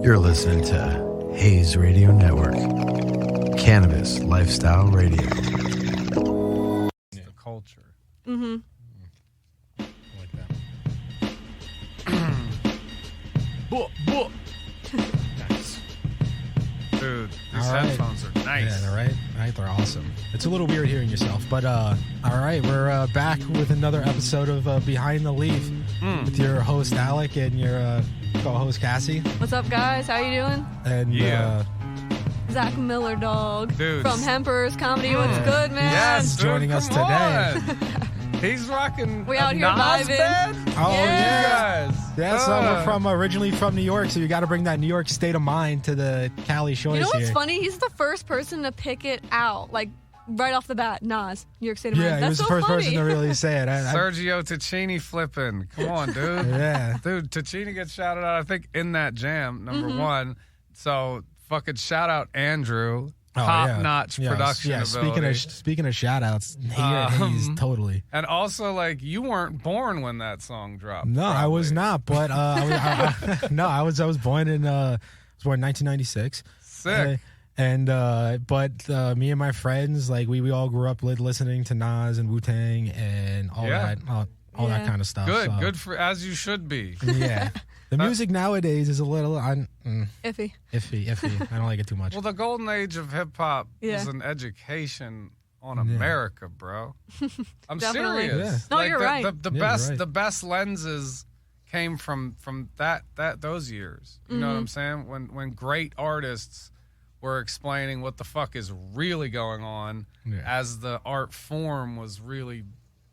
You're listening to Hayes Radio Network, Cannabis Lifestyle Radio. The culture. Mm-hmm. I like that. Nice. Dude, these headphones are nice. Yeah, they're right. They're awesome. It's a little weird hearing yourself, but all right, we're back with another episode of Behind the Leaf with your host Alec and your co-host Cassie. What's up, guys? How you doing? And Zach Miller Dawg Dude. from Hemperors Comedy. What's good, man? Yes, dude, joining us today. He's rocking. We out here Nas vibing. bed? Oh Yeah. You guys. Yeah, so we're originally from New York, so you got to bring that New York state of mind to the Cali shows. You know what's here. funny? He's the first person to pick it out, like right off the bat. Nas, New York State of Yeah, Mind. he That's was so the first funny. person to really say it. Sergio Ticini flipping. Come on, dude. Yeah. Dude, Ticini gets shouted out, I think, in that jam, number one. So, fucking shout out Andrew. Top-notch production ability. Speaking of shout-outs, he's totally. And also, like, you weren't born when that song dropped. No, probably. I was not, but I was born in 1996. Sick. But me and my friends, like we all grew up listening to Nas and Wu-Tang and all that kind of stuff. Good, so. good for as you should be. Yeah. The music nowadays is a little Iffy. iffy. I don't like it too much. Well, the golden age of hip hop was an education on America, bro. I'm Definitely. serious. Yeah. No, you're right. The best lenses came from those years. You know what I'm saying? When great artists were explaining what the fuck is really going on as the art form was really,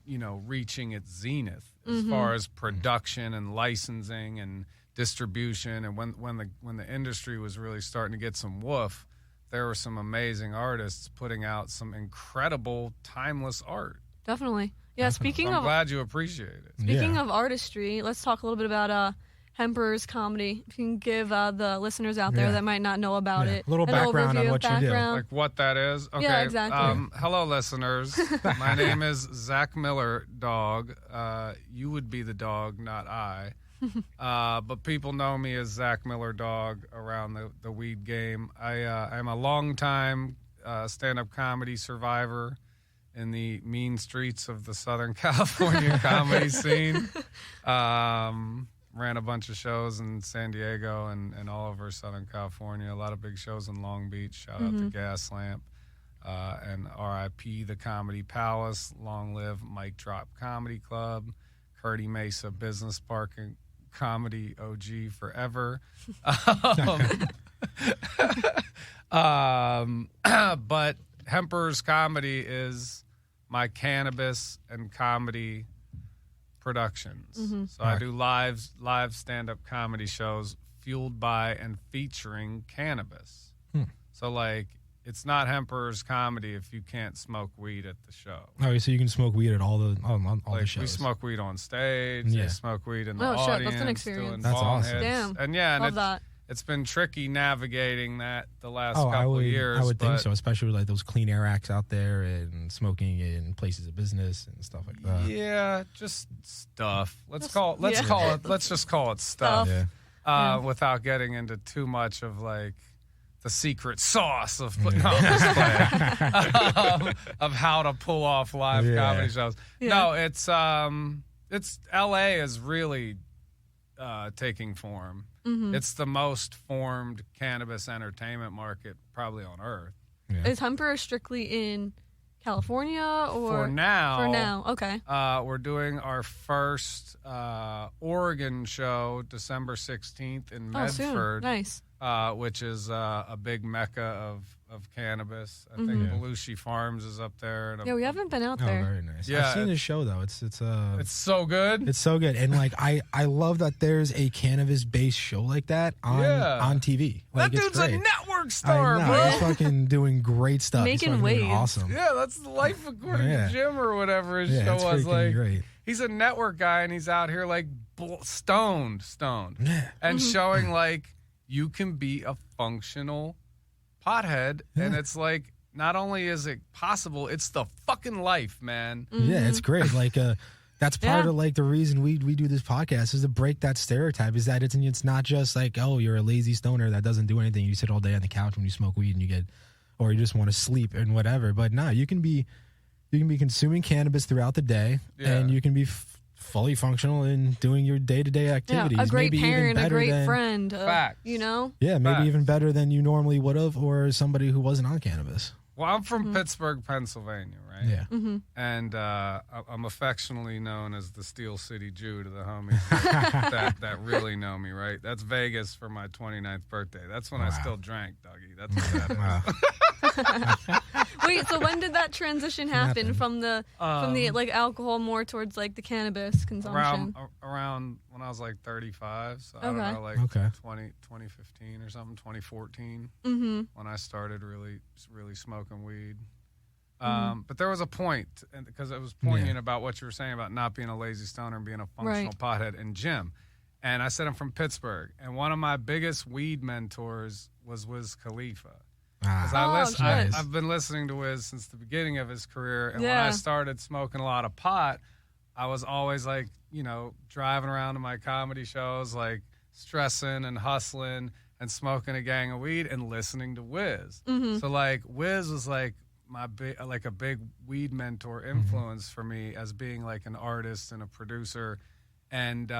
reaching its zenith as far as production and licensing and distribution. And when the industry was really starting to get some woof, there were some amazing artists putting out some incredible timeless art. Definitely. Yeah, I'm glad you appreciate it. Speaking of artistry, let's talk a little bit about Hemperors Comedy. If you can give the listeners out there that might not know about it a little background on what you do. Like what that is? Okay. Yeah, exactly. Hello, listeners. My name is Zach Miller Dawg. You would be the dog, not I. But people know me as Zach Miller Dawg around the weed game. I'm a longtime stand-up comedy survivor in the mean streets of the Southern California comedy scene. Ran a bunch of shows in San Diego and all over Southern California. A lot of big shows in Long Beach. Shout out to Gas Lamp. And RIP the Comedy Palace. Long live Mike Drop Comedy Club. Curdy Mesa Business Park and Comedy OG forever. But Hemperors Comedy is my cannabis and comedy productions. So I do live stand-up comedy shows fueled by and featuring cannabis. So like it's not Hemperors Comedy if you can't smoke weed at the show. Oh, so you can smoke weed at all the Like shows. we smoke weed on stage. Yeah. They smoke weed in the Oh, shit, audience. that's an experience. Doing That's bong awesome. hits. Damn. And yeah, Love that. it's been tricky navigating that the last I couple would, of years. I would think but so, especially with like those clean air acts out there and smoking in places of business and stuff like that. Yeah, just stuff. Let's just call it stuff. Stuff. Yeah. Without getting into too much of like the secret sauce of of how to pull off live comedy shows. Yeah. No, it's LA is really taking form. It's the most formed cannabis entertainment market probably on earth. Yeah. Is Hemperors strictly in California or For now, okay. We're doing our first Oregon show December 16th in Oh, soon. Medford, Nice. which is a big mecca of cannabis. I think Belushi Farms is up there. And Yeah, we haven't been out Oh, there. very nice. Yeah, I've seen this show though. It's so good. It's so good, and like I love that there's a cannabis-based show like that on TV. Like, that it's dude's great. a network star, I know, bro. he's fucking doing great stuff. Making he's fucking doing waves. awesome. Yeah, that's the life according to Jim or whatever his Yeah, show it's was. freaking Like, great. he's a network guy, and he's out here like stoned, and showing like you can be a functional pothead, and it's like not only is it possible, it's the fucking life, man. Yeah, it's great. Like That's part of like the reason we do this podcast is to break that stereotype. Is that it's not just like, oh, you're a lazy stoner that doesn't do anything. You sit all day on the couch when you smoke weed and or you just want to sleep and whatever. But no, you can be consuming cannabis throughout the day, and you can be fully functional in doing your day-to-day activities. Yeah, a great maybe parent, even a great than, friend. Facts. You know? Yeah, maybe Facts. even better than you normally would have, or somebody who wasn't on cannabis. Well, I'm from Pittsburgh, Pennsylvania, right? Yeah. Mm-hmm. And I'm affectionately known as the Steel City Jew to the homies that really know me, right? That's Vegas for my 29th birthday. That's when I still drank, Dougie. That's what that is. Wait, so when did that transition happen from the like alcohol more towards like the cannabis consumption? Around when I was like 35, so I Okay. don't know, like 2015 or something, 2014, when I started really smoking weed. But there was a point, because it was poignant about what you were saying about not being a lazy stoner and being a functional pothead in gym. And I said I'm from Pittsburgh, and one of my biggest weed mentors was Wiz Khalifa. Because I've been listening to Wiz since the beginning of his career, and when I started smoking a lot of pot, I was always like, driving around to my comedy shows, like stressing and hustling and smoking a gang of weed and listening to Wiz. So like Wiz was like a big weed mentor influence for me as being like an artist and a producer. And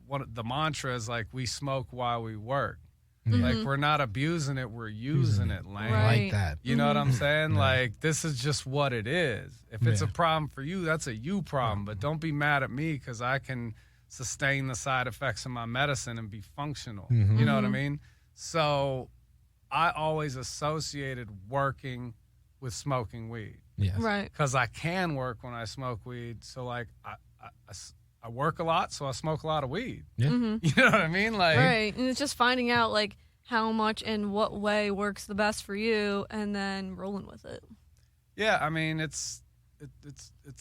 one of the mantra is like, we smoke while we work. Like, we're not abusing it, we're using it, Lane. Right. I like that. You know what I'm saying? Like, this is just what it is. If it's a problem for you, that's a you problem. But don't be mad at me because I can sustain the side effects of my medicine and be functional. You know what I mean? So I always associated working with smoking weed. Yes. Right. Because I can work when I smoke weed. So, like, I work a lot, so I smoke a lot of weed. Yeah. You know what I mean? Like, Right. And it's just finding out like how much and what way works the best for you and then rolling with it. yeah, I mean, it's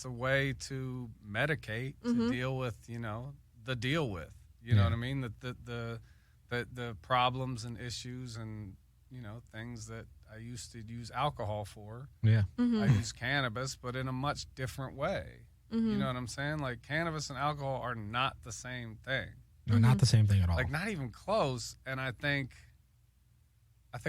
a way to medicate, to deal with, the deal with. You know what I mean? The problems and issues and, things that I used to use alcohol for. Yeah. I use cannabis, but in a much different way. You know what I'm saying? Like, cannabis and alcohol are not the same thing. No, not the same thing at all. Like, not even close. And I think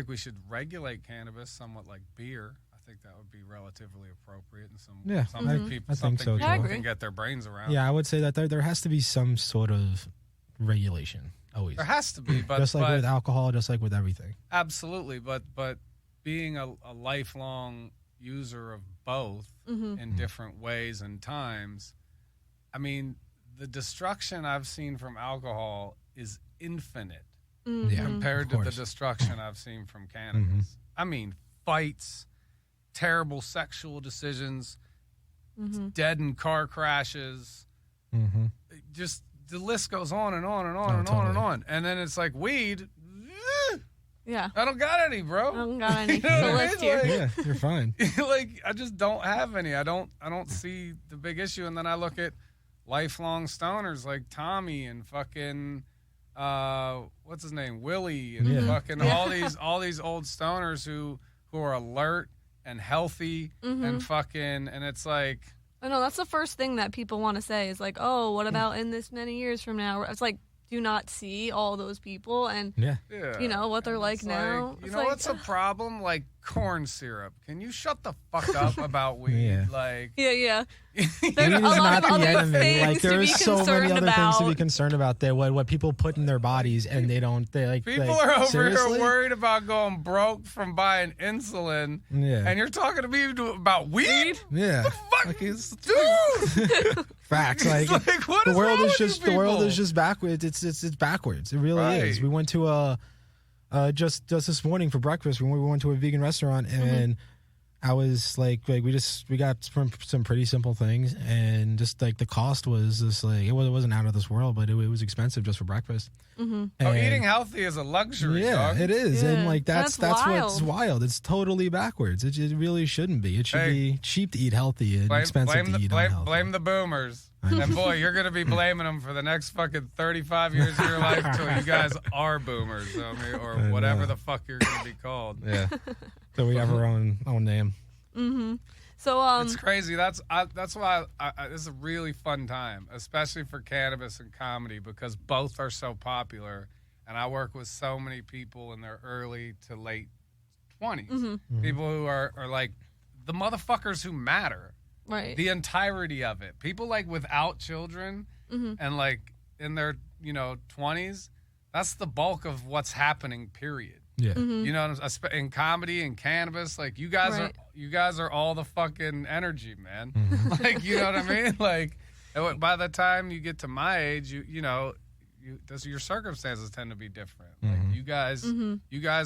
we should regulate cannabis somewhat like beer. I think that would be relatively appropriate and something people can get their brains around. Yeah, I would say that there has to be some sort of regulation. Always. There has to be, but just like with alcohol, just like with everything. Absolutely, but being a lifelong user of both in different ways and times, I mean, the destruction I've seen from alcohol is infinite compared to the destruction I've seen from cannabis. I mean, fights, terrible sexual decisions, dead in car crashes, just the list goes on and on and on and on and on. And then it's like weed. Yeah. I don't got any, bro. I don't got any. You know what I list mean? here. Like, Yeah, you're fine. like, I just don't have any. I don't see the big issue. And then I look at lifelong stoners like Tommy and fucking what's his name, Willie, and fucking all these old stoners who are alert and healthy and fucking, and it's like, I know that's the first thing that people want to say is like, oh, what about in this many years from now? It's like, do not see all those people and you know what they're like now. Like, you know what's a problem? Like corn syrup. Can you shut the fuck up about weed? Yeah. Like, yeah. Weed There are is a lot not of the other enemy. things Like to there be are so many concerned other things to be about. concerned about. There, what people put in their bodies, and they like. people like, are over seriously? here worried about going broke from buying insulin, and you're talking to me about weed? Yeah. Fuck, Like, it's, dude. facts. Like, Like, what the is world wrong is with just you the world people? is just backwards. It's backwards. It really Right. is. We went to just this morning for breakfast. We went to a vegan restaurant, and I was like we got some pretty simple things, and just like the cost was just like it wasn't out of this world, but it was expensive just for breakfast. Oh, eating healthy is a luxury, Yeah, dog. it is, Yeah. and like that's what's wild. wild. It's totally backwards. It really shouldn't be. It should Hey. be cheap to eat healthy and expensive to eat unhealthy. blame the boomers. And boy, you're going to be blaming them for the next fucking 35 years of your life until you guys are boomers, I mean, or whatever the fuck you're going to be called. Yeah. So we have our own name. So it's crazy. That's why this is a really fun time, especially for cannabis and comedy, because both are so popular, and I work with so many people in their early to late 20s, people who are like the motherfuckers who matter, right? The entirety of it. People like without children and like in their 20s. That's the bulk of what's happening. Period. Yeah. You know, in comedy and cannabis, like you guys are all the fucking energy, man. Like, you know what I mean? Like, by the time you get to my age, your circumstances tend to be different. Like you guys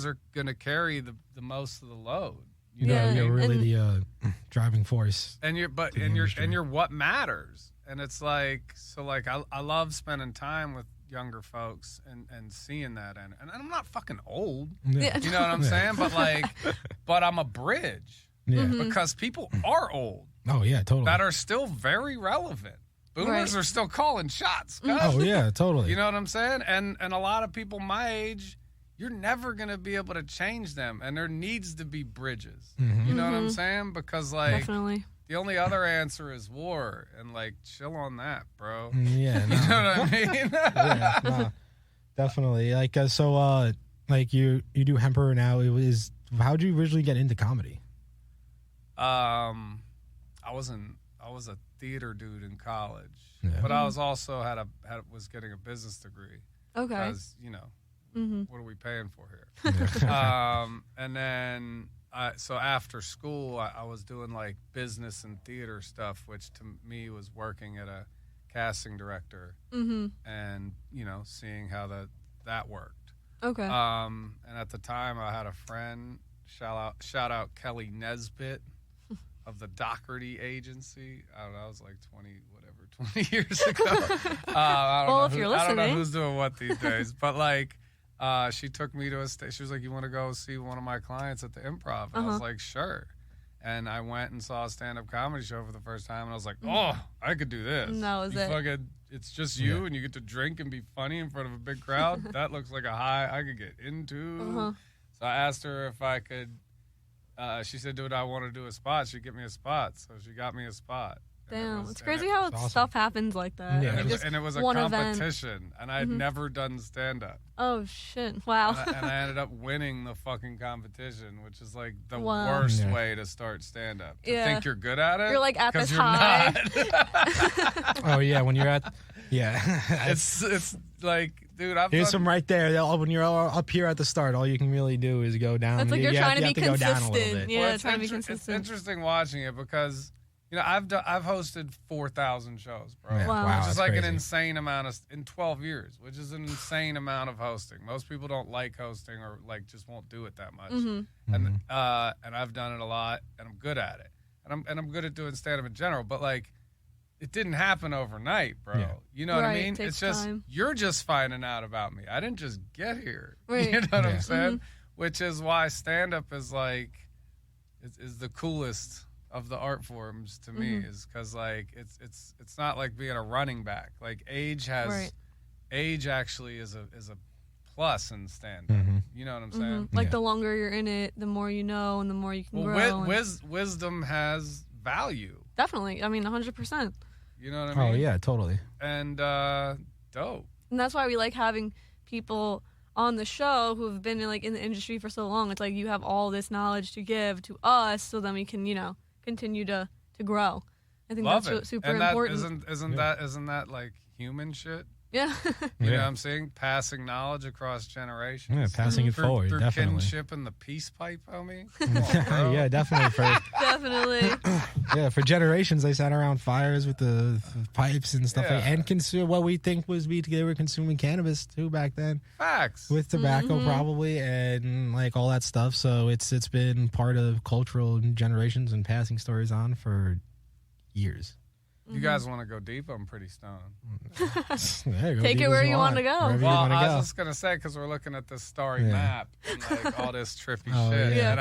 are gonna carry the most of the load. You're really the driving force. And you're what matters. And it's like, so like I love spending time with younger folks and seeing that, and I'm not fucking old, you know what I'm saying, but I'm a bridge because people are old, that are still very relevant. Boomers are still calling shots, guys. Oh yeah, totally. You know what I'm saying? And a lot of people my age, you're never gonna be able to change them, and there needs to be bridges. You know what I'm saying? Because like definitely. The only other answer is war, and like chill on that, bro. Yeah, no. You know what I mean? Yeah, no, definitely. Like like you do Hemperor now. How'd you originally get into comedy? I was a theater dude in college, but I was also was getting a business degree. Okay. Because what are we paying for here? And then. So after school, I was doing like business and theater stuff, which to me was working at a casting director and, seeing how that worked. Okay. And at the time I had a friend, shout out Kelly Nesbitt of the Doherty Agency. I don't know, I was like 20 years ago. I don't know who's doing what these days, but like, she took me to a stage. She was like, "You want to go see one of my clients at the Improv?" And I was like, "Sure." And I went and saw a stand-up comedy show for the first time, and I was like, "Oh, I could do this." And that was it. It's just you, and you get to drink and be funny in front of a big crowd. That looks like a high I could get into. So I asked her if I could. She said, "Dude, I want to do a spot." She'd get me a spot, so she got me a spot. Damn, it's crazy how stuff happens like that. Yeah. And it was a competition, and I had never done stand-up. Oh, shit. Wow. And I ended up winning the fucking competition, which is like the worst way to start stand-up. To think you're good at it. You're like at this high. Oh, yeah, when you're at... Yeah. It's like, dude, here's some right there. When you're up here at the start, all you can really do is go down. It's like you're trying to be consistent. Yeah, trying to be consistent. It's interesting watching it because... I've hosted 4,000 shows, bro. Yeah. Wow. Which is like crazy. an insane amount in 12 years, which is an insane amount of hosting. Most people don't like hosting or like just won't do it that much. And I've done it a lot, and I'm good at it. And I'm good at doing stand-up in general, but like it didn't happen overnight, bro. Yeah. You know what I mean? It's just time. You're just finding out about me. I didn't just get here. Right. You know what I'm saying? Which is why stand-up is like is the coolest of the art forms to me, is because like it's not like being a running back. Like age actually is a plus in stand-up. You know what I'm saying? Like the longer you're in it, the more you know and the more you can grow. Wisdom has value. Definitely. I mean, 100%. You know what I mean? Oh yeah, totally. And dope. And that's why we like having people on the show who have been in the industry for so long. It's like you have all this knowledge to give to us, so then we can continue to grow. I think that's super important. Isn't that like human shit? Yeah. You know what I'm saying? Passing knowledge across generations. Yeah, passing it forward, through definitely. Kinship and the peace pipe, homie. Yeah, definitely. Definitely. Yeah, for generations they sat around fires with the pipes and stuff, and consume what we think they were consuming cannabis too back then. Facts. With tobacco probably and like all that stuff. So it's been part of cultural generations and passing stories on for years. You guys want to go deep? I'm pretty stoned. Take it where you want to go. Well, I was just going to say, because we're looking at this starry map and like all this trippy shit. Yeah. And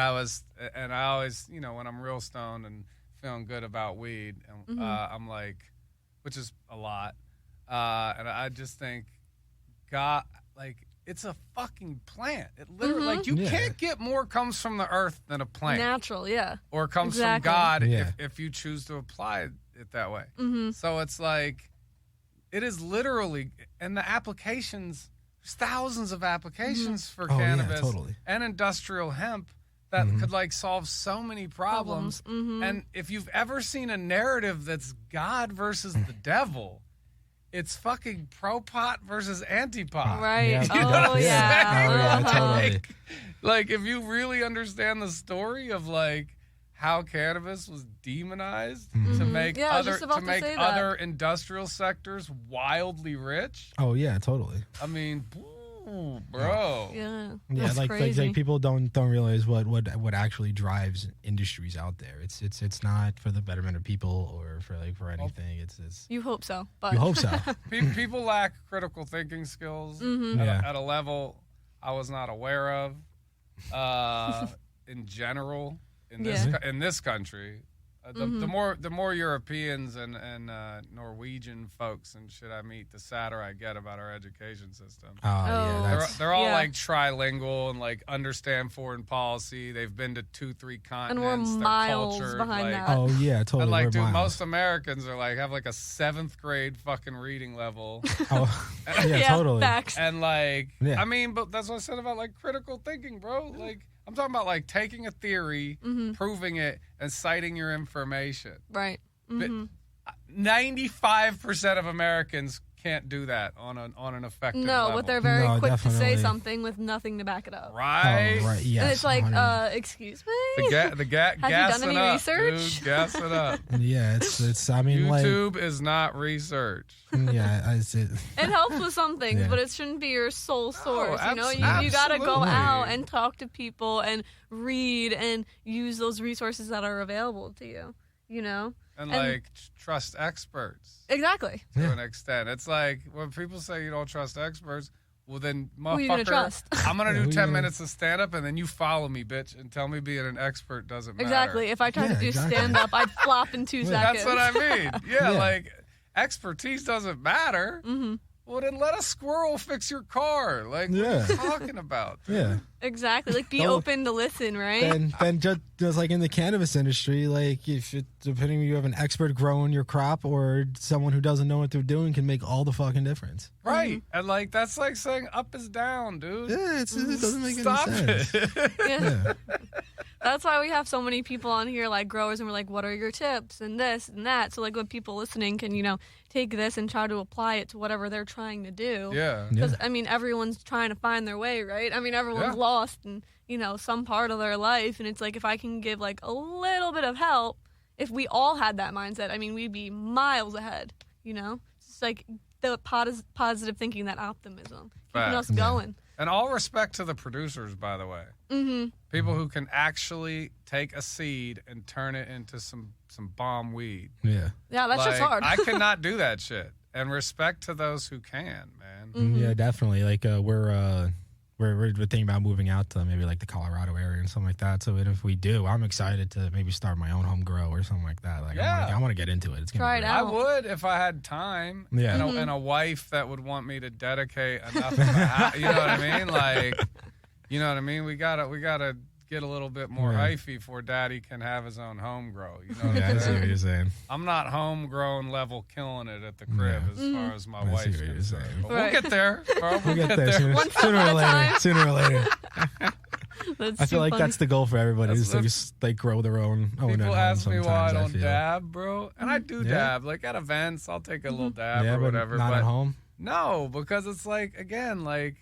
I always, when I'm real stoned and feeling good about weed, and I'm like, which is a lot. And I just think, God, like, it's a fucking plant. It literally, like, you can't get more comes from the earth than a plant. Natural, yeah. Or comes from God if you choose to apply it that way. So it's like, it is literally, and the applications, there's thousands of applications for cannabis and industrial hemp that could, like, solve so many problems. And if you've ever seen a narrative that's God versus the devil, it's fucking pro-pot versus anti-pot. Right. Yeah. Oh, yeah. Totally. Like, if you really understand the story of, like, how cannabis was demonized to make other industrial sectors wildly rich. Oh, yeah, totally. I mean, bro. Yeah. Yeah, like people don't realize what actually drives industries out there. It's not for the betterment of people or for anything. It's You hope so. But you hope so. People lack critical thinking skills at a level I was not aware of in general in this country. The more Europeans and Norwegian folks and shit I meet, the sadder I get about our education system. They're all like trilingual and like understand foreign policy. They've been to 2-3 continents. And we're miles cultured, behind like, that. Oh yeah, totally. And like, we're dude, miles. most Americans are like have like a 7th grade fucking reading level. Totally. Facts. And like, I mean, but that's what I said about like critical thinking, bro. Like, I'm talking about like taking a theory, proving it, and citing your information. Right. 95% of Americans can't do that on an effective level. But they're very quick to say definitely. something with nothing to back it up. Right? Oh, right. Yes. And it's like, 100. excuse me? Have you done any research? Dude, gas it up. Yeah, it's. I mean, YouTube is not research. It helps with some things, but it shouldn't be your sole source. You know, you got to go out and talk to people and read and use those resources that are available to you. You know, and like trust experts. Exactly. To an extent, it's like when people say you don't trust experts. Well, then, motherfucker, who you gonna trust? I'm gonna do 10 minutes of stand up, and then you follow me, bitch, and tell me being an expert doesn't matter. Exactly. If I tried to do stand up, I'd flop in 2 seconds. That's what I mean. Yeah, like expertise doesn't matter. Well, then let a squirrel fix your car. Like, what are you talking about? Dude? Yeah. Exactly. Like, be open to listen, right? Then just like in the cannabis industry, like depending you have an expert growing your crop or someone who doesn't know what they're doing can make all the fucking difference. Right. And like that's like saying up is down, dude. Yeah, it doesn't make Stop any sense. it. That's why we have so many people on here, like growers, and we're like, what are your tips and this and that? So like when people listening can, take this and try to apply it to whatever they're trying to do. Yeah. Because, I mean, everyone's trying to find their way, right? I mean, everyone's lost in, some part of their life. And it's like, if I can give like a little bit of help, if we all had that mindset, I mean, we'd be miles ahead, It's just like the positive thinking, that optimism, keeping us going. And all respect to the producers, by the way. People who can actually take a seed and turn it into some bomb weed. Yeah, that's just hard. I cannot do that shit. And respect to those who can, man. Yeah, definitely. Like we're thinking about moving out to maybe like the Colorado area and something like that. So if we do, I'm excited to maybe start my own home grow or something like that. Like I want to get into it. It's gonna try be it great. out. I would if I had time. Yeah. And a wife that would want me to dedicate enough of the house. You know what I mean? Like, you know what I mean? We gotta get a little bit more hyphy before daddy can have his own home grow. You know what I see what you're saying. I'm not homegrown level killing it at the crib as far as my wife's see what you're concerned. saying. But we'll get there. Bro. We'll get there. Sooner or later. That's I feel like funny. that's the goal for everybody. Is to just like grow their own. People ask me why I don't feel. dab, bro, and I do dab. Like at events, I'll take a little dab or whatever. Not but at home. No, because it's like again, like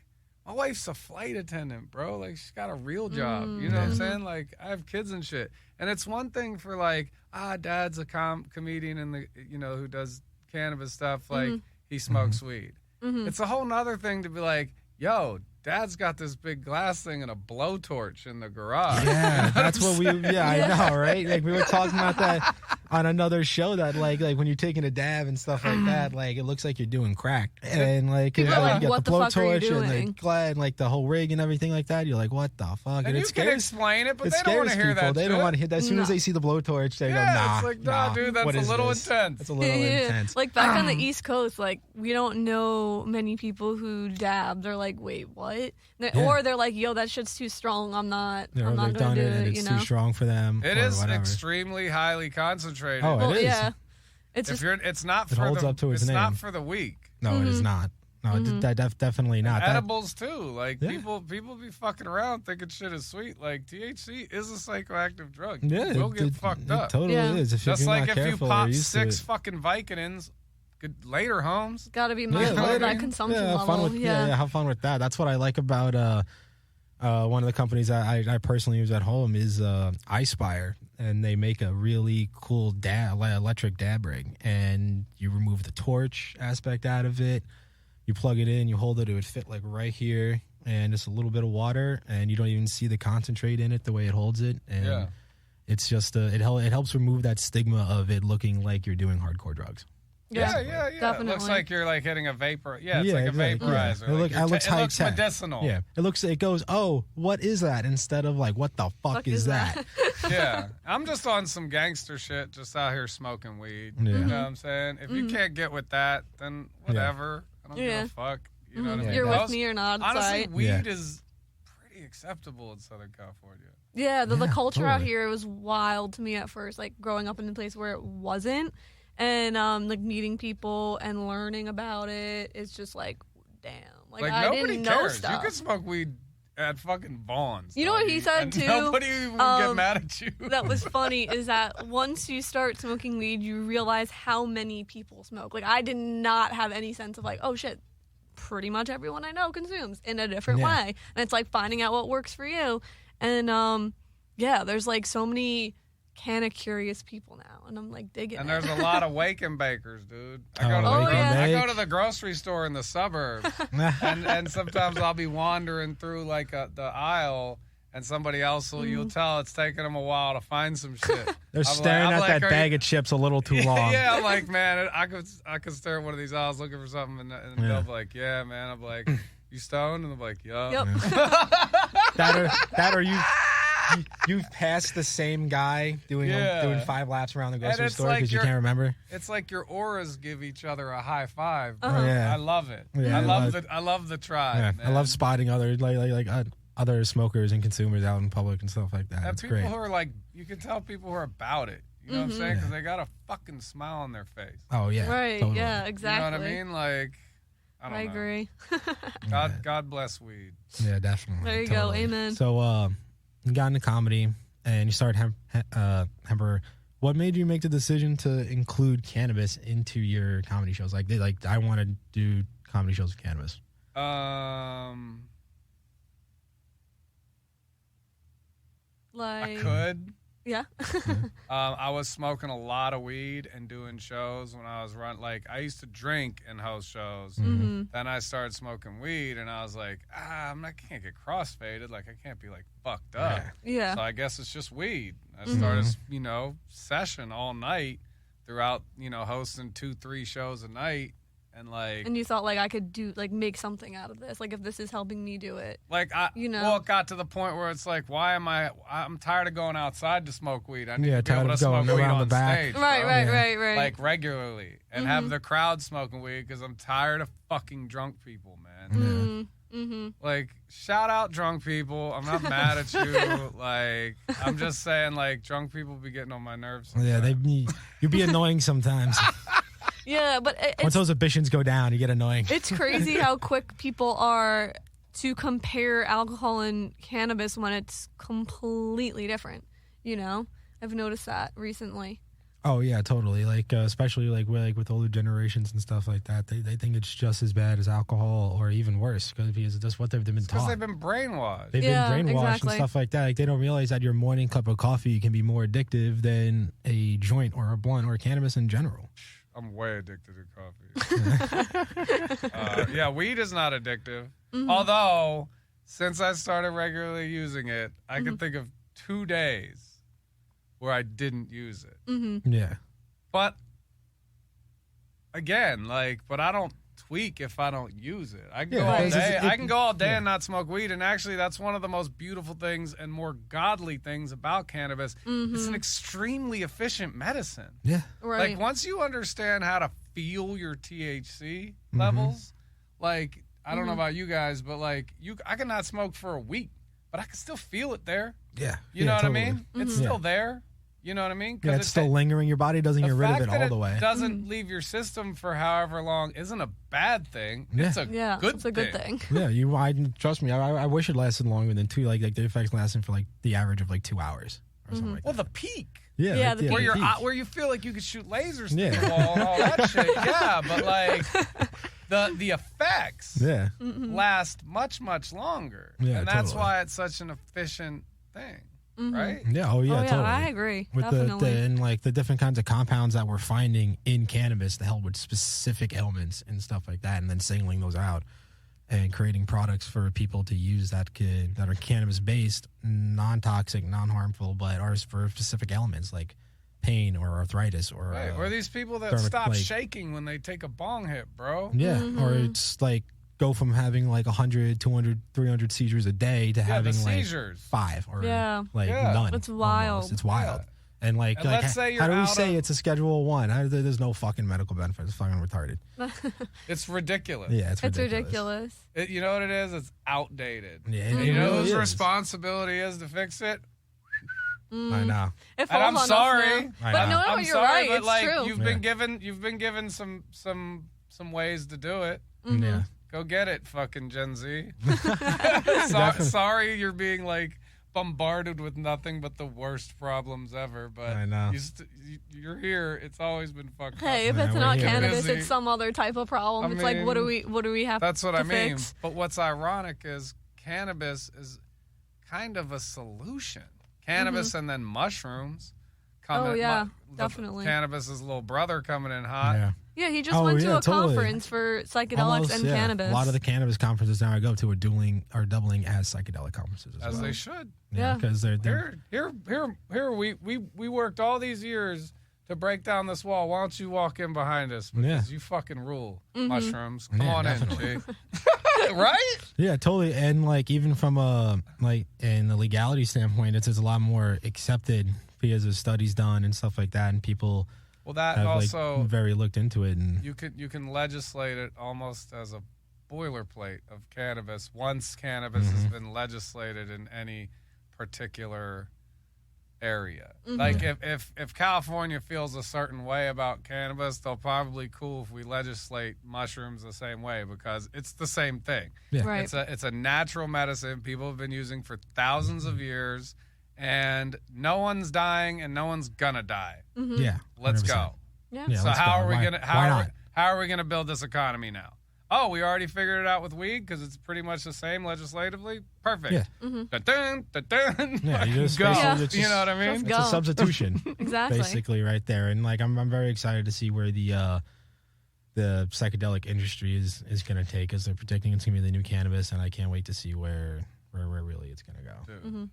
my wife's a flight attendant, bro. Like she's got a real job. You know what I'm saying? Like I have kids and shit. And it's one thing for like, dad's a comedian and who does cannabis stuff. Like he smokes weed. It's a whole nother thing to be like, yo, dad's got this big glass thing and a blowtorch in the garage. Yeah, that's what I know, right? Like we were talking about that on another show that like when you're taking a dab and stuff like that, like it looks like you're doing crack, and like People you are like, got what the the fuck are you blowtorch and the doing? glad and like the whole rig and everything like that. You're like, what the fuck? And you can explain it, but they don't want to hear that. They don't want to hear that. As soon as they see the blowtorch, they go, nah. It's like, nah, dude, that's a little intense. It's a little intense. Like back on the East Coast, like we don't know many people who dab. They're like, wait, what? Or they're like, yo, that shit's too strong. I'm not gonna do it. And it's too strong for them. It is whatever. extremely highly concentrated. Oh, it is. Yeah. It's If just, it's not It for holds the, up to its it's not name. for the weak. No, it is not. No, definitely not. And edibles too. Like people be fucking around thinking shit is sweet. Like THC is a psychoactive drug. Yeah, We'll get fucked up. It totally is. If Just you're like not if you careful or pop used to 6 it. fucking Vicodins, good later, Holmes. gotta be mindful of that consumption have level. fun with, have fun with that. That's what I like about one of the companies that I personally use at home is iSpire, and they make a really cool electric dab rig, and you remove the torch aspect out of it. You plug it in, you hold it would fit like right here, and just a little bit of water, and you don't even see the concentrate in it the way it holds it, and it's just it helps remove that stigma of it looking like you're doing hardcore drugs. Yeah. Definitely. It looks like you're like hitting a vapor. Yeah, it's like exactly. a vaporizer. Yeah. Like It looks it looks high-tech. medicinal. Yeah, it goes, oh, what is that? Instead of like, what the fuck is that? Yeah, I'm just on some gangster shit, just out here smoking weed. Yeah. You know what I'm saying? If you can't get with that, then whatever. I don't give a fuck. You know what I mean? You're with me or not. It's Honestly, alright. weed is pretty acceptable in Southern California. Yeah, the culture out totally. here was wild to me at first, like growing up in a place where it wasn't, and like meeting people and learning about it. It's just like, damn, like I nobody didn't know cares. stuff. You can smoke weed at fucking Vaughn's. You know what he said, and too? Nobody would get mad at you. That was funny is that once you start smoking weed, you realize how many people smoke. Like I did not have any sense of like, oh shit, pretty much everyone I know consumes in a different way, and it's like finding out what works for you. And there's like so many kind of curious people now, and I'm like digging And it. there's a lot of wake and bakers, dude. I go to the grocery store in the suburbs, and sometimes I'll be wandering through like the aisle, and somebody else you'll tell it's taking them a while to find some shit. They're staring at that bag of chips a little too long. Yeah, I'm like, man, I could stare at one of these aisles looking for something, and they'll be like, yeah, man. I'm like, you stoned? And I'm like, yup. That or you've passed the same guy doing 5 laps around the grocery store because you can't remember. It's like your auras give each other a high five. Bro. Yeah. I love it. Yeah, I love the tribe. Yeah. I love spotting other other smokers and consumers out in public and stuff like that. And it's people great. who are like, you can tell people who are about it. You know what I'm saying? Because they got a fucking smile on their face. Oh yeah, right? totally. Yeah, exactly. You know what I mean? Like, I don't know. agree. God bless weed. Yeah, definitely. There you go. Amen. So, you got into comedy and you started Hemper. What made you make the decision to include cannabis into your comedy shows? Like, I want to do comedy shows with cannabis. I could. Yeah. I was smoking a lot of weed and doing shows when I was I used to drink and host shows. Mm-hmm. Then I started smoking weed and I was like, I can't get crossfaded. Like I can't be like fucked up. Yeah. So I guess it's just weed. I started, session all night throughout, hosting 2-3 shows a night. And you thought I could make something out of this. Like if this is helping me do it. Well, it got to the point where it's like, I'm tired of going outside to smoke weed. I need to be able to smoke weed on stage. Right. Like regularly. And have the crowd smoking weed because I'm tired of fucking drunk people, man. Like, shout out drunk people. I'm not mad at you. Like, I'm just saying, drunk people be getting on my nerves sometimes. Yeah, you be annoying sometimes. Yeah, but once those ambitions go down, you get annoying. It's crazy how quick people are to compare alcohol and cannabis when it's completely different. I've noticed that recently. Oh yeah, totally. Especially with older generations and stuff like that, they think it's just as bad as alcohol or even worse because it's just what they've been taught. Because they've been brainwashed. They've been brainwashed and stuff like that. They don't realize that your morning cup of coffee can be more addictive than a joint or a blunt or cannabis in general. I'm way addicted to coffee. Weed is not addictive. Although, since I started regularly using it, I can think of 2 days where I didn't use it. Mm-hmm. Yeah. But again, but I don't tweak if I don't use it. I can go all day. I can go all day and not smoke weed. And actually, that's one of the most beautiful things and more godly things about cannabis. It's an extremely efficient medicine. Yeah. Right. Like once you understand how to feel your THC levels, I don't know about you guys, but I cannot smoke for a week, but I can still feel it there. Yeah. You know what totally. I mean? It's still there. You know what I mean? Yeah, it's still lingering. Your body doesn't get rid of it all the way. It doesn't leave your system for however long isn't a bad thing. It's a good thing. Yeah, trust me. I wish it lasted longer than 2. Like the effects lasting for the average of 2 hours or something like that. Well, the peak. Yeah, Where you feel like you could shoot lasers through the wall and all that shit. Yeah, but the effects last much, much longer. Yeah, and that's totally. why it's such an efficient thing. Right? Yeah. Oh yeah. Totally. I agree. With definitely. the different kinds of compounds that we're finding in cannabis to help with specific ailments and stuff like that, and then singling those out and creating products for people to use that are cannabis based, non-toxic, non-harmful, but are for specific ailments like pain or arthritis or or these people that stop shaking when they take a bong hit, bro. Yeah. Or it's go from having 100, 200, 300 seizures a day to having seizures. 5 or none. It's wild. Almost. It's wild. And let's say you're how do we out say it's a Schedule 1? There's no fucking medical benefit. It's fucking retarded. It's ridiculous. Yeah, it's ridiculous. You know what it is? It's outdated. Yeah, and you know whose responsibility is to fix it? I know. And I'm sorry. But no, I'm you're sorry, right. but It's true. you've been given some ways to do it. Yeah. Go get it, fucking Gen Z. Sorry you're being bombarded with nothing but the worst problems ever, but I know. You're here. It's always been fucked up. Hey, if it's not cannabis, it's some other type of problem. It's what do we have That's what to I mean. fix? But what's ironic is cannabis is kind of a solution. Cannabis and then mushrooms. Definitely. Cannabis's little brother coming in hot. Yeah, he just went to a conference for psychedelics and cannabis. A lot of the cannabis conferences now I go to are doubling as psychedelic conferences as well. They should. Yeah, because they're here. We worked all these years to break down this wall. Why don't you walk in behind us? Because you fucking rule. Mushrooms. Come on definitely. in, G. Right? Yeah, totally. And even from in the legality standpoint, it's a lot more accepted because of studies done and stuff like that, and people. Well, that have, also very looked into it, and you can legislate it almost as a boilerplate of cannabis. Once cannabis has been legislated in any particular area, if California feels a certain way about cannabis, they'll probably cool if we legislate mushrooms the same way because it's the same thing. Yeah. Right. It's a natural medicine people have been using for thousands of years. And no one's dying, and no one's gonna die. Yeah, let's go. Yeah. So how are we gonna build this economy now? Oh, we already figured it out with weed because it's pretty much the same legislatively. Perfect. Yeah. Da-dun, da-dun. Yeah, you just go. Just, you know what I mean? It's a substitution, exactly. Basically, right there. And I'm very excited to see where the psychedelic industry is gonna take, as they're predicting it's gonna be the new cannabis, and I can't wait to see where really it's gonna go. Dude.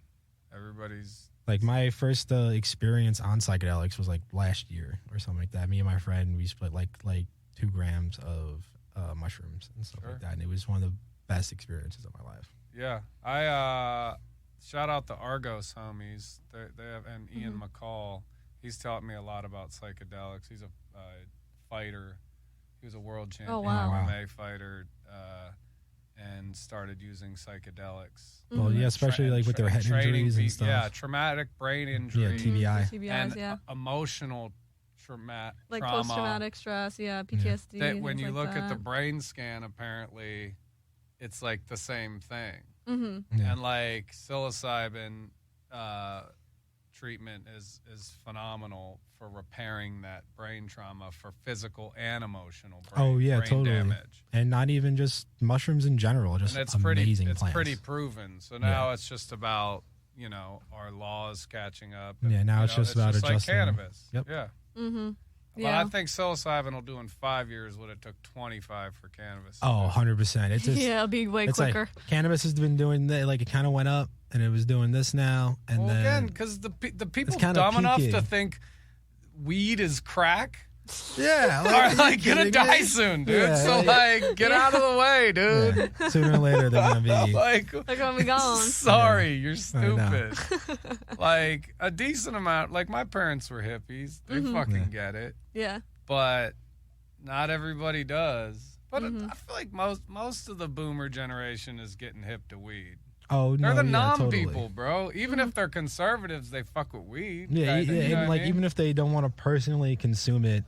Everybody's my first experience on psychedelics was last year or something like that. Me and my friend, we split like 2 grams of mushrooms and stuff like that, and it was one of the best experiences of my life. Yeah, I shout out the Argos homies. They have and Ian McCall. He's taught me a lot about psychedelics. He's a fighter. He was a world champion MMA fighter. And started using psychedelics. Well, yeah, especially with their head injuries and stuff. Yeah, traumatic brain injury. TBI. TBIs, emotional trauma. Post-traumatic stress, PTSD. When you look at the brain scan, apparently, it's the same thing. Mm-hmm. Yeah. And psilocybin treatment is phenomenal for repairing that brain trauma for physical and emotional brain damage. And not even just mushrooms in general, just amazing plants. It's pretty proven. So now it's just about, our laws catching up. And, now it's just about adjusting. Like cannabis. Yep. Yeah. Mm-hmm. But I think psilocybin will do in 5 years what it took 25 for cannabis. Oh, 100%. It's just, it'll be way it's quicker. like cannabis has been doing that. Like it kind of went up and it was doing this now. And well, then again, because the people kinda dumb enough peaky. to think weed is crack yeah, are like gonna die soon, dude. Yeah, so like, get out of the way, dude. yeah. Sooner or later they're gonna be. Like, They're gonna be gone. sorry, you're I know. stupid. Like a decent amount. Like my parents were hippies; they fucking get it. Yeah. But not everybody does. But Mm-hmm. I feel like most of the boomer generation is getting hip to weed. Oh no, They're the yeah, numb totally. people, bro. Even if they're conservatives, they fuck with weed. Yeah, kinda, yeah, you know and what I like mean? even if they don't want to personally consume it,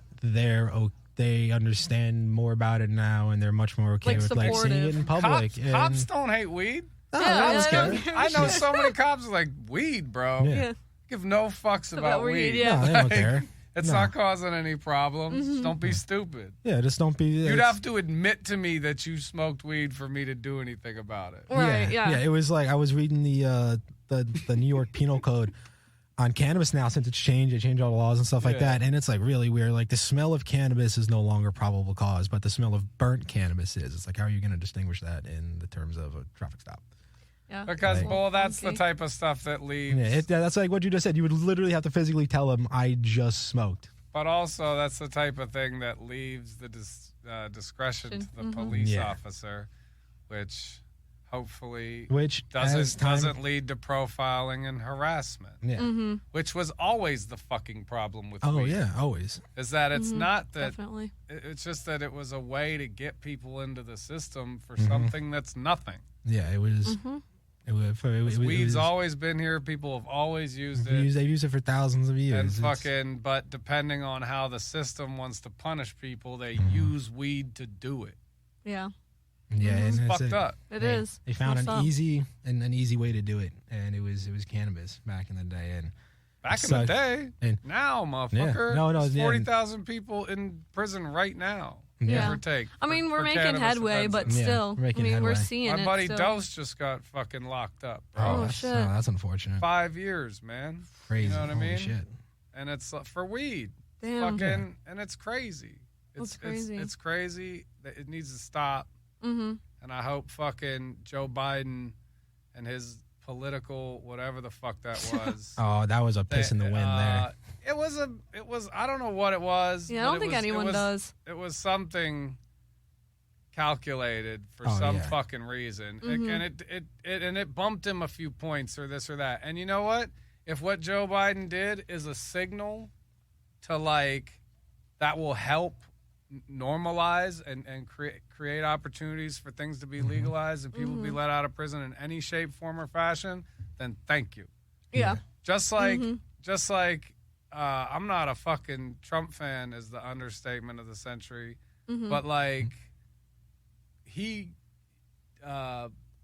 they understand more about it now, and they're much more okay Like, with like seeing it supportive. in public. Cops don't hate weed. Oh, Yeah, I yeah, don't I care. don't care. I know so many cops are like, weed, bro. Yeah. Yeah. Give no fucks about weed. yeah. No, they don't care. It's No. not causing any problems. Just don't be stupid. Yeah, just don't be. You'd have to admit to me that you smoked weed for me to do anything about it. Right. Yeah. It was like I was reading the New York Penal Code on cannabis now since it's changed. They changed all the laws and stuff like Yeah. that, and it's like really weird. Like the smell of cannabis is no longer probable cause, but the smell of burnt cannabis is. It's like how are you going to distinguish that in the terms of a traffic stop? Yeah. Because, Like- well, that's the Funky. type of stuff that leaves. Yeah, that's like what you just said. You would literally have to physically tell them, "I just smoked." But also, that's the type of thing that leaves the discretion to the police Yeah. officer, which hopefully Which as time, doesn't lead to profiling and harassment, Yeah. which was always the fucking problem with Oh weed. yeah, always. Is that it's not that Definitely. it's just that it was a way to get people into the system for something that's nothing. Yeah, it was. It was. Weed's always been here. People have always used it. They've used it for thousands of years. And It's- fucking, but depending on how the system wants to punish people, they Mm-hmm. use weed to do it. Yeah. yeah, and It's that's fucked it. up. It They- is. They found Messed an up. easy way to do it, and it was cannabis back in the day. And Back in the sucked. day, And- now, motherfucker, No, there's yeah. 40,000 people in prison right now. Yeah. Give or take. I mean, we're for making cannabis headway, but offenses. Yeah, still, we're making I mean, headway. we're seeing My it. buddy still. Dose just got fucking locked up, bro. Oh, that's, shit. that's unfortunate. 5 years, man. Crazy. You know what I Holy mean? shit. And it's for weed. Damn. Fucking, and it's crazy. That's crazy. It's crazy. It needs to stop. Mm-hmm. And I hope fucking Joe Biden and his political whatever the fuck that was. Oh, that was a piss in the wind there. It was I don't know what it was. Yeah, I but don't think anyone does. It was something calculated for Oh, some yeah. fucking reason. Mm-hmm. And it bumped him a few points or this or that. And you know what? If what Joe Biden did is a signal to like that will help normalize and create opportunities for things to be Mm-hmm. legalized and people be let out of prison in any shape, form, or fashion, then thank you. Yeah. Just like I'm not a fucking Trump fan is the understatement of the century, but like he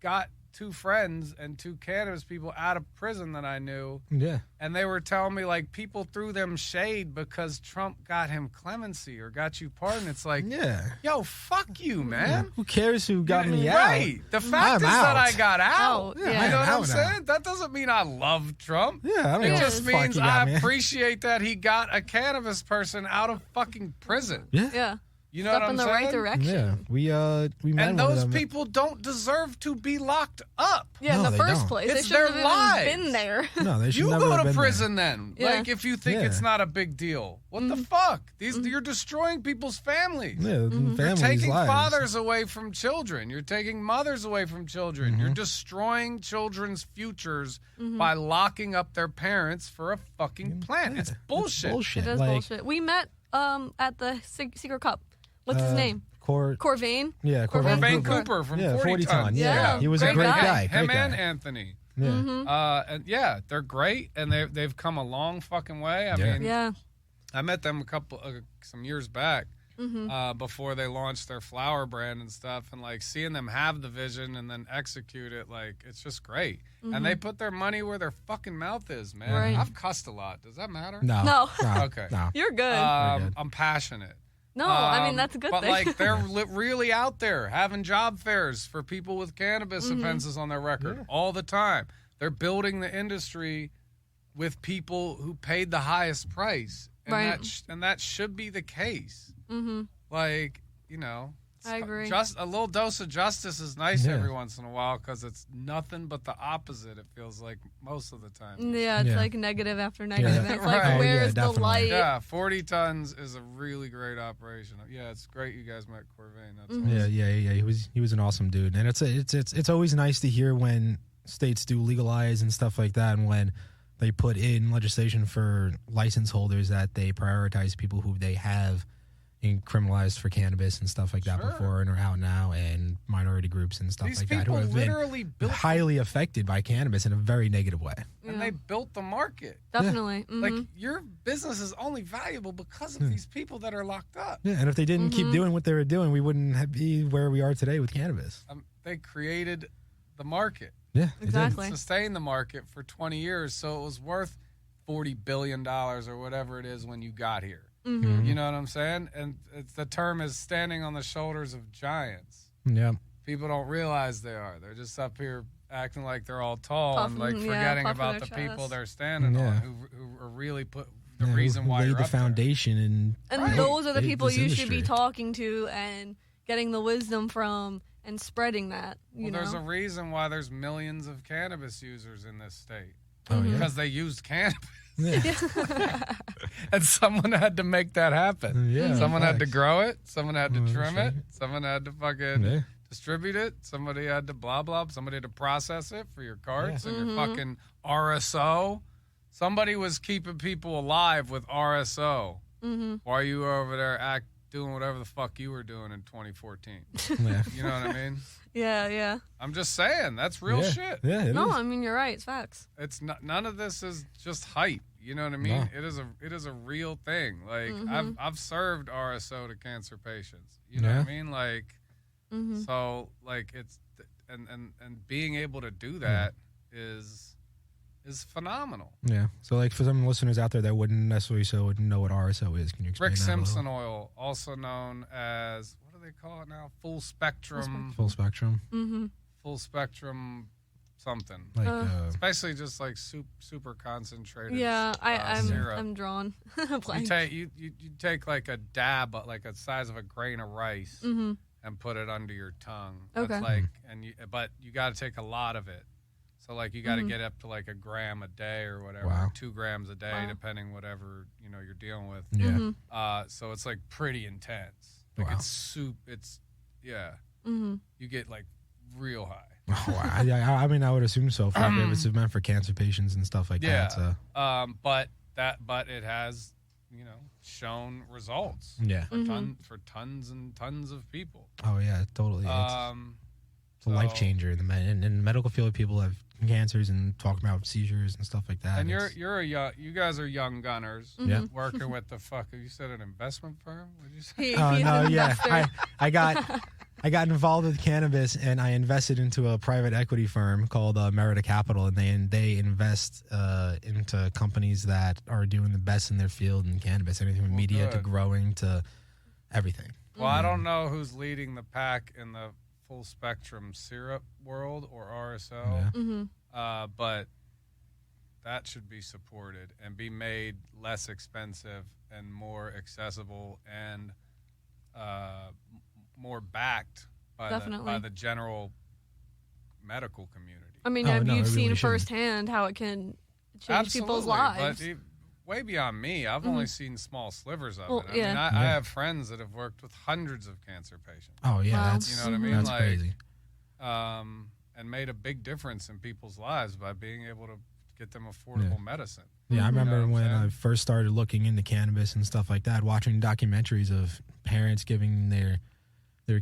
got two friends and two cannabis people out of prison that I knew. Yeah. And they were telling me, like, people threw them shade because Trump got him clemency or got you pardoned. It's like, Yeah. yo, fuck you, man. Who cares who got me out? Right. The fact is that I got out. Oh, yeah. You know what I'm I'm out now. saying? That doesn't mean I love Trump. Yeah, I mean, It Yeah. just fuck means you got I me. appreciate that he got a cannabis person out of fucking prison. Yeah. Yeah. You know Step what I'm in the saying? right direction. Yeah. We met And one of those them. people don't deserve to be locked up. Yeah, No, in they the first don't. place. It's they should their have lives. even been there. No, they should You never go have to been prison then. Yeah. Like if you think Yeah. it's not a big deal. What the fuck? You're destroying people's families. There. Yeah, You're families' taking lives. fathers away from children. You're taking mothers away from children. You're destroying children's futures by locking up their parents for a fucking plan. Yeah. It's bullshit. Bullshit. It is like, bullshit. We met at the Secret Cup. What's his name? Corvain. Yeah, Corvain Cooper from 40 Tons. Yeah. He was a Great great guy. guy. Him Great and guy. Anthony. Yeah. And yeah, they're great, and they've come a long fucking way. I Yeah. mean, Yeah. I met them some years back before they launched their flower brand and stuff, and like seeing them have the vision and then execute it, like it's just great. And they put their money where their fucking mouth is, man. Right. I've cussed a lot. Does that matter? No. Okay. No. You're good. good. I'm passionate. no, I mean that's a good but thing. like they're really out there having job fairs for people with cannabis offenses on their record all the time. They're building the industry with people who paid the highest price. And Right. that should be the case. Mm-hmm. Like, you know, I agree. Just a little dose of justice is nice Yeah. every once in a while because it's nothing but the opposite. It feels like most of the time. Yeah, it's Yeah. like negative after negative. Yeah. It's like, Right. Oh, yeah, where's the definitely. light? Yeah, 40 tons is a really great operation. Yeah, it's great you guys met Corvain. That's Mhm. awesome. Yeah. He was an awesome dude, and it's always nice to hear when states do legalize and stuff like that, and when they put in legislation for license holders that they prioritize people who they have criminalized for cannabis and stuff like that Sure. before and are out now, and minority groups and stuff These like that who people have literally been built highly affected by cannabis in a very negative way. and Yeah. they built the market. Definitely. Mhm. Like your business is only valuable because of these people that are locked up. Yeah, and if they didn't keep doing what they were doing, we wouldn't be where we are today with cannabis. They created the market, Yeah, they did. Exactly. sustained the market for 20 years, so it was worth $40 billion or whatever it is when you got here. Mhm. You know what I'm saying? And the term is standing on the shoulders of giants. Yeah. People don't realize they are. They're just up here acting like they're all tall and Puffing, like yeah, forgetting puffing about their the people chest. they're standing Yeah. on who are really the Yeah, reason who why laid you're the up there. foundation and And those are the made people this you should be industry. talking to and getting the wisdom from and spreading that. You Well, know? there's a reason why there's millions of cannabis users in this state. Oh, yeah. Because they used cannabis. Yeah. And someone had to make that happen. Yeah, Someone had to facts. grow it. Someone had to Oh, trim it. shit. Someone had to fucking Yeah. distribute it. Somebody had to blah, blah. Somebody had to process it for your carts and Mm-hmm. your fucking RSO. Somebody was keeping people alive with RSO Mm-hmm. while you were over there doing whatever the fuck you were doing in 2014. Yeah. You know what I mean? Yeah. I'm just saying. That's real Yeah. shit. Yeah, it No, is. I mean, you're right. It's facts. It's not, none of this is just hype. You know what I mean? No. It is a real thing. Like Mm-hmm. I've served RSO to cancer patients. You know what I mean? Like Mm-hmm. so like it's and being able to do that is phenomenal. Yeah. So, like, for some listeners out there that wouldn't necessarily wouldn't know what RSO is, can you explain Rick that a little? Simpson oil, also known as what do they call it now? Full spectrum Full spectrum. Mm-hmm. something. Like, It's basically just like super concentrated. Yeah, syrup. I'm drawn. You Blank. take you take like a dab, like a size of a grain of rice, Mm-hmm. and put it under your tongue. Okay. That's like, but you got to take a lot of it. So like you got to Mhm. get up to like a gram a day or whatever, Wow. 2 grams a day, Wow. depending whatever you're dealing with. yeah. Mm-hmm. So it's like pretty intense. Like Wow. it's yeah. Mm-hmm. You get like real high. Oh, I mean, I would assume so. For if it's meant for cancer patients and stuff like Yeah. that. So, But it has shown results yeah. for tons and tons of people. Oh, yeah, totally. It's a life so- changer in the medical field. People have cancers and talk about seizures and stuff like that. And It's- you guys are young gunners. Yeah. Working with the you said an investment firm? What did you say? He's no, an yeah. investor. I got involved with cannabis, and I invested into a private equity firm called Merida Capital, and they invest into companies that are doing the best in their field in cannabis, anything from Well, media to good. growing to everything. Well, I don't know who's leading the pack in the full spectrum syrup world or RSO, Yeah. Mm-hmm. but that should be supported and be made less expensive and more accessible and more backed by Definitely. the general medical community. I mean, Oh, have no, you it seen really shouldn't. firsthand how it can change people's Absolutely, lives? But way beyond me, I've only seen small slivers of Well, it. I mean, yeah. I have friends that have worked with hundreds of cancer patients. Oh yeah, Wow. that's You know what I mean? That's Like, crazy. And made a big difference in people's lives by being able to get them affordable medicine. Yeah, I remember know what I'm when I saying? first started looking into cannabis and stuff like that, watching documentaries of parents giving their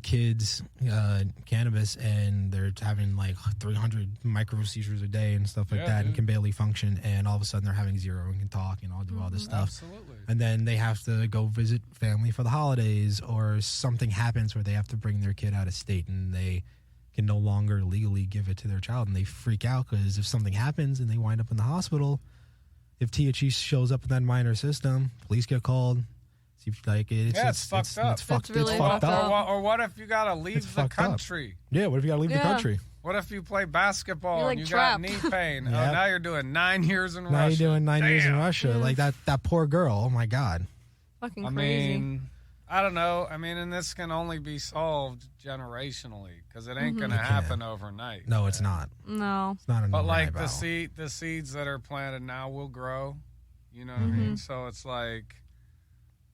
kids cannabis, and they're having like 300 micro seizures a day and stuff like Yeah, that, and dude. can barely function, and all of a sudden they're having zero and can talk and all do all this stuff. Absolutely. And then they have to go visit family for the holidays, or something happens where they have to bring their kid out of state, and they can no longer legally give it to their child, and they freak out because if something happens and they wind up in the hospital, if THC shows up in that minor system, police get called. It's fucked up. It's really fucked fucked up. up. Or what if you got to leave It's the fucked up. country? Yeah, what if you got to leave the Yeah. country? What if you play basketball You're, like, and you trapped. got knee pain? Yep. Oh, now you're doing 9 years in Russia. Now you're doing 9 years in Damn. Russia. Yeah. Like that poor girl. Oh my God. Fucking I crazy. mean, I don't know. I mean, and this can only be solved generationally because it ain't gonna It can't. happen overnight. No, it's not. no. It's not a But like battle. the seeds that are planted now will grow. You know what I mean? So it's like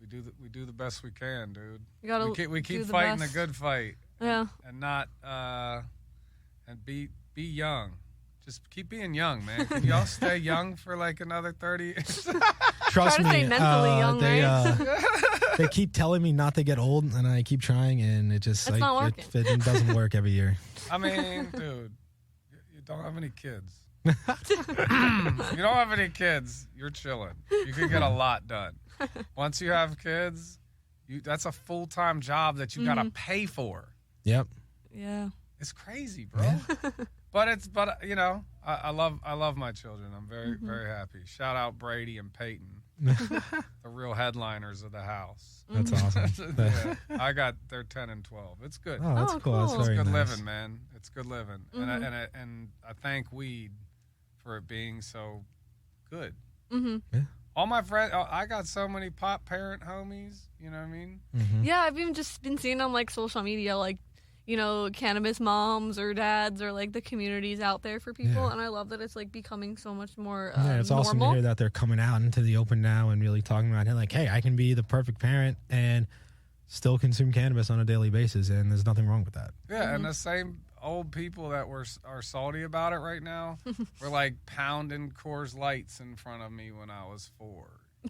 we do the best we can, dude. You gotta We keep do the fighting best. the good fight Yeah. and not and be young. Just keep being young, man. Can y'all stay young for like another 30 years? Trust Try to me, stay mentally young, they, right? they keep telling me not to get old, and I keep trying, and it just It's not it doesn't work every year. I mean, dude, you don't have any kids. You don't have any kids, you're chilling. You can get a lot done. Once you have kids, that's a full-time job that you gotta pay for. Yep. Yeah. It's crazy, bro. But you know, I love my children. I'm very happy. Shout out Brady and Peyton, the real headliners of the house. That's awesome. Yeah, they're 10 and 12. It's good. Oh, that's Oh, cool. That's cool. It's very good nice. living, man. It's good living, and I thank weed for it being so good. Mm-hmm. Yeah. All my friends, I got so many pop parent homies. You know what I mean? Mm-hmm. Yeah, I've even just been seeing on like social media, like, you know, cannabis moms or dads or like the communities out there for people, Yeah. and I love that it's like becoming so much more Yeah, it's awesome to normal. hear that they're coming out into the open now and really talking about it. Like, hey, I can be the perfect parent and still consume cannabis on a daily basis, and there's nothing wrong with that. Yeah, and the same old people that are salty about it right now were like pounding Coors Lights in front of me when I was 4.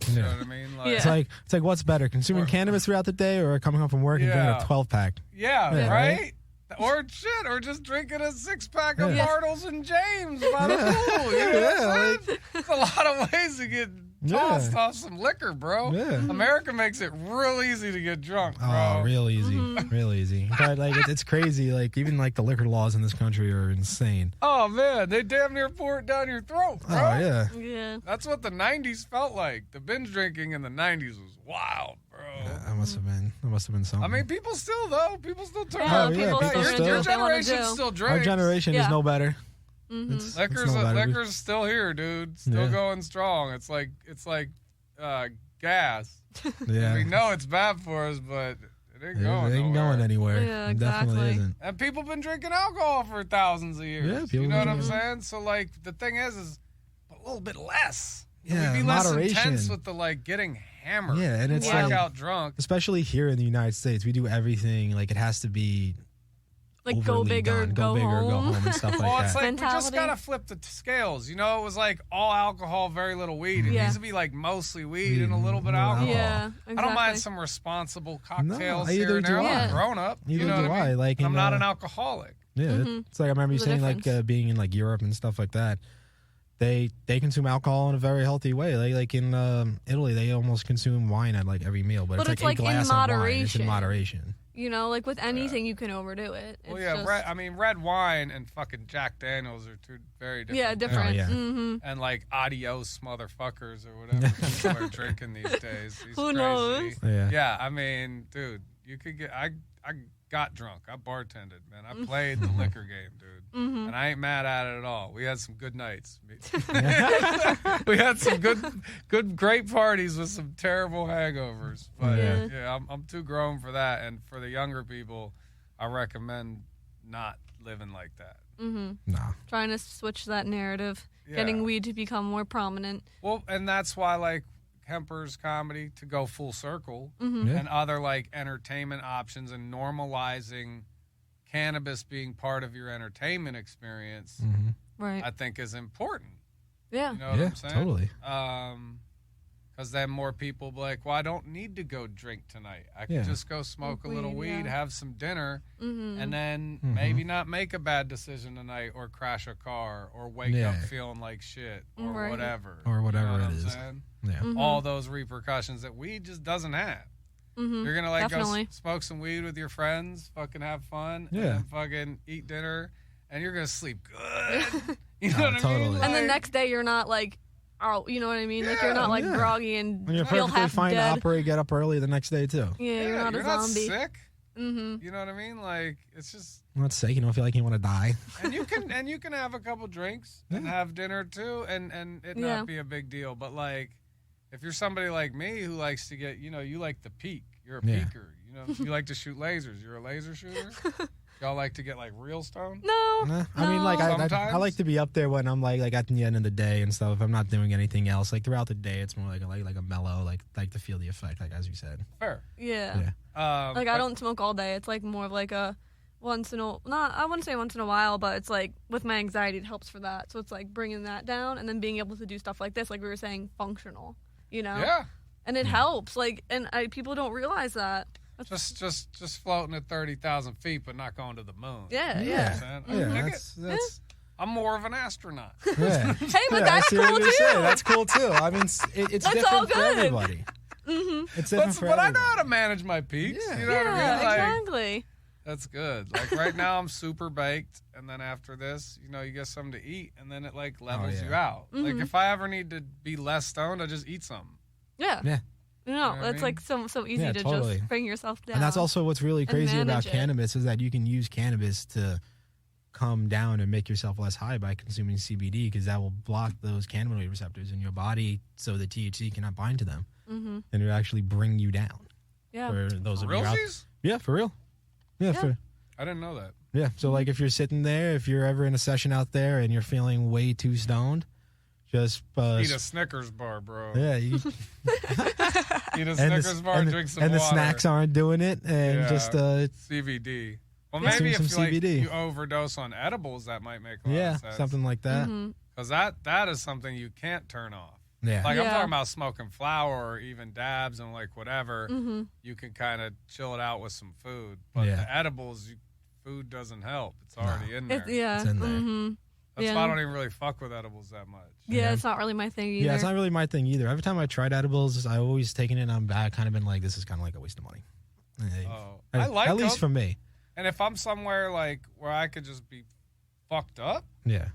You know what I mean? Like, Yeah. It's like what's better, consuming cannabis throughout the day or coming home from work and drinking a 12-pack? Yeah, Yeah, right? Or shit, or just drinking a 6-pack of Yeah. Bartles and James by the pool. You know what I'm saying? There's a lot of ways to get tossed off some liquor, bro. Yeah. America makes it real easy to get drunk, bro. Oh, real easy, real easy. But like, it's crazy. Like, even like the liquor laws in this country are insane. Oh, man, they damn near pour it down your throat, bro. Oh yeah. Yeah. That's what the 90s felt like. The binge drinking in the 90s was wild, bro. That must have been something. I mean, people still turn Yeah, up. Oh, yeah, people people still still- do Your what they want to generation do. still our drinks. generation is Yeah. no better. Mm-hmm. It's no better. Liquor's still here, dude. Still Yeah. going strong. It's like gas. Yeah. We know it's bad for us, but it ain't It going ain't nowhere. going anywhere. Yeah, It definitely exactly. isn't. And people been drinking alcohol for thousands of years. Yeah, people you know what been I'm drinking. saying? So like the thing is a little bit less. Yeah, We'd be less moderation. intense with the like getting hammered. Yeah, and it's Yeah. blackout drunk. Especially here in the United States, we do everything like it has to be Like go overly big or done. go big or go home. home and stuff like Well, that. it's like we just Mentality. gotta flip the scales. You know, it was like all alcohol, very little weed. It Yeah. needs to be like mostly weed and a little bit of Little alcohol. Yeah, exactly. I don't mind some responsible cocktails either here and do there. I. I'm a grown up. Neither you know do what I I. mean? Like, I'm in, not an alcoholic. Yeah, it's like I remember you There's a saying like difference. being in like Europe and stuff like that. They consume alcohol in a very healthy way. Like in Italy, they almost consume wine at like every meal, but, But it's it's like a like in glass of wine. It's in moderation. moderation. You know, like with anything, you can overdo it. Well, It's yeah, just, red wine and fucking Jack Daniels are two very different. yeah, things. different. Oh, yeah. Mm-hmm. And like adios motherfuckers or whatever people are drinking these days. These Who crazy. knows? Yeah. Yeah, I mean, dude, you could get. I got drunk. I bartended, man. I played the liquor game, dude, and I ain't mad at it at all. We had some good nights. We had some great parties with some terrible hangovers. But Yeah. yeah, I'm too grown for that. And for the younger people, I recommend not living like that. Mm-hmm. Nah. Trying to switch that narrative, Yeah. getting weed to become more prominent. Well, and that's why like Hemperors Comedy to go full circle Mm-hmm. Yeah. and other like entertainment options and normalizing cannabis being part of your entertainment experience, Mhm. Right. I think is important. yeah. You know what Yeah, I'm saying? totally. Because then more people be like, well, I don't need to go drink tonight. I can Yeah. just go smoke a little Weed, weed, yeah. have some dinner, Mm-hmm. and then Mhm. maybe not make a bad decision tonight or crash a car or wake Yeah. up feeling like shit or Right. whatever. Or whatever you know it what I'm is. saying? Yeah. Mm-hmm. All those repercussions that weed just doesn't have. Mm-hmm. You're gonna like Definitely. go smoke some weed with your friends, fucking have fun, Yeah. and then fucking eat dinner, and you're gonna sleep good. You know Oh, what I mean? totally. And the Like, next day, you're not like, oh, you know what I mean? Like, you're not like Yeah. groggy and And you're feel perfectly half fine dead. to operate, get up early the next day too. Yeah, you're not a you're zombie. sick. Mm-hmm. You know what I mean? Like, it's just. Let's say you don't feel like you want to die. And you can have a couple drinks and have dinner too, and it not be a big deal. But like, if you're somebody like me who likes to get, you like the peak. You're a peaker. You like to shoot lasers. You're a laser shooter. Y'all like to get like real stoned? No. I mean, like I like to be up there when I'm like at the end of the day and stuff. If I'm not doing anything else, like throughout the day, it's more like a mellow, like to feel the effect, like as you said. Fair. Yeah. Like I don't smoke all day. It's like more of like a I wouldn't say once in a while, but it's like with my anxiety, it helps for that. So it's like bringing that down and then being able to do stuff like this, like we were saying, functional. Yeah. And it helps. Like, and people don't realize that. Just floating at 30,000 feet, but not going to the moon. Yeah. That's I'm more of an astronaut. Yeah. Hey, but that's cool too. That's cool too. I mean, it's That's different all for good. everybody. Mm-hmm. It's different for but I everybody. know how to manage my peaks. Yeah. You know what I mean? Like, Exactly. that's good. Like right now, I'm super baked, and then after this, you get something to eat, and then it like levels you out. Mm-hmm. Like if I ever need to be less stoned, I just eat something. Yeah. Yeah. No, what I it's mean? like so easy Yeah, to totally. just bring yourself down. And that's also what's really crazy about manage it. cannabis is that you can use cannabis to calm down and make yourself less high by consuming CBD because that will block those cannabinoid receptors in your body so the THC cannot bind to them. Mm-hmm. And it'll actually bring you down. Yeah. For those of you out. Realsies? Yeah, for real. Yeah. I didn't know that. Yeah. So like if you're sitting there, if you're ever in a session out there and you're feeling way too stoned, just Eat a Snickers bar, bro. yeah, you, Eat a Snickers bar, drink some and water. the snacks aren't doing it, and Yeah. just CBD. Well, Yeah. maybe Some if like, CBD. you overdose on edibles, that might make a lot of sense. something like that. Mm-hmm. Because that is something you can't turn off. Yeah, Like I'm Yeah. talking about smoking flower or even dabs and like whatever. Mm-hmm. You can kind of chill it out with some food. But Yeah. the edibles, food doesn't help. It's already in there. Yeah. It's in there. Mm-hmm. That's yeah. why I don't even really fuck with edibles that much. Yeah, it's not really my thing either. yeah, it's not really my thing either. Every time I tried edibles, I always taken it and I'm back, kind of been like, this is kind of like a waste of money. Oh, I like at least them. for me. And if I'm somewhere like where I could just be fucked up, Yeah,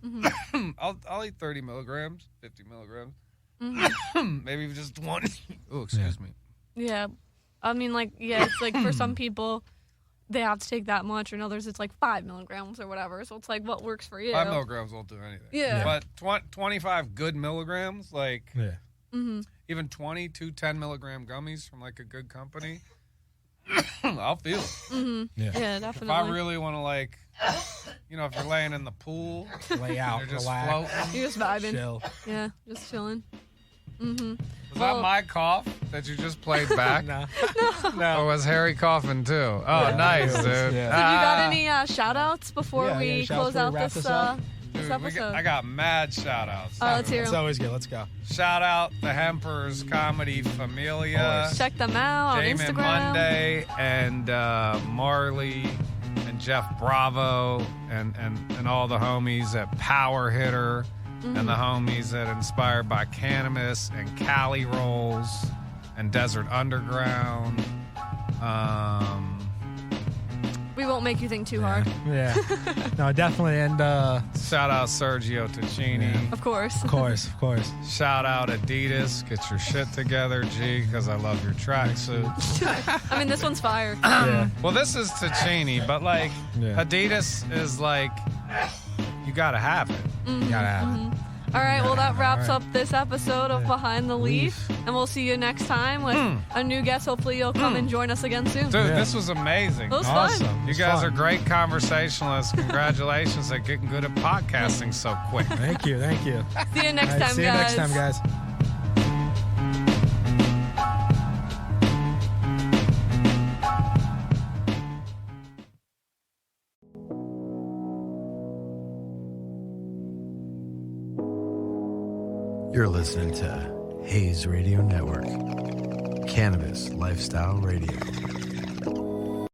I'll eat 30 milligrams, 50 milligrams, Mm-hmm. maybe just 20. Oh, excuse me. Yeah. I mean, like, yeah, it's like for some people, they have to take that much, and others it's like 5 milligrams or whatever. So it's like what works for you. 5 milligrams won't do anything. Yeah. But 25 good milligrams, like yeah. Mm-hmm. even 2 10 milligram gummies from like a good company, I'll feel it. Mm-hmm. Yeah. Yeah, If definitely. I really want to, like, if you're laying in the pool, Lay out, you're just relax, floating. You're just vibing. chill. Yeah, just chilling. Mm-hmm. Was that my cough that you just played back? No. Or was Harry coughing too? Oh, nice, dude. Yeah. So, you got any shout-outs before Yeah, we any shout-outs close before out we wrap this this up? this Dude, episode? I got mad shout-outs. Let's hear It's 'em. always good. Let's go. Shout out the Hemperors Comedy Familia. Check them out on Jamin Instagram. Monday and Marley and Jeff Bravo and all the homies at Power Hitter and the homies at Inspired by Cannabis and Cali Rolls and Desert Underground. We won't make you think too hard. Yeah. No, definitely. And Shout out Sergio Ticini. Of course. of course. Shout out Adidas. Get your shit together, G, because I love your tracksuit. I mean, this one's fire. Yeah. Well, this is Ticini, but like Yeah. Adidas is like, you gotta have it. You gotta have it. All right, well, that wraps All up this episode of Behind the Leaf. And we'll see you next time with a new guest. Hopefully, you'll come and join us again soon. Dude, Yeah. this was amazing. It was Awesome. fun. You It's guys fun. are great conversationalists. Congratulations at getting good at podcasting so quick. Thank you. See you next All right, time, see you guys. next time, guys. You're listening to Hayes Radio Network, Cannabis Lifestyle Radio.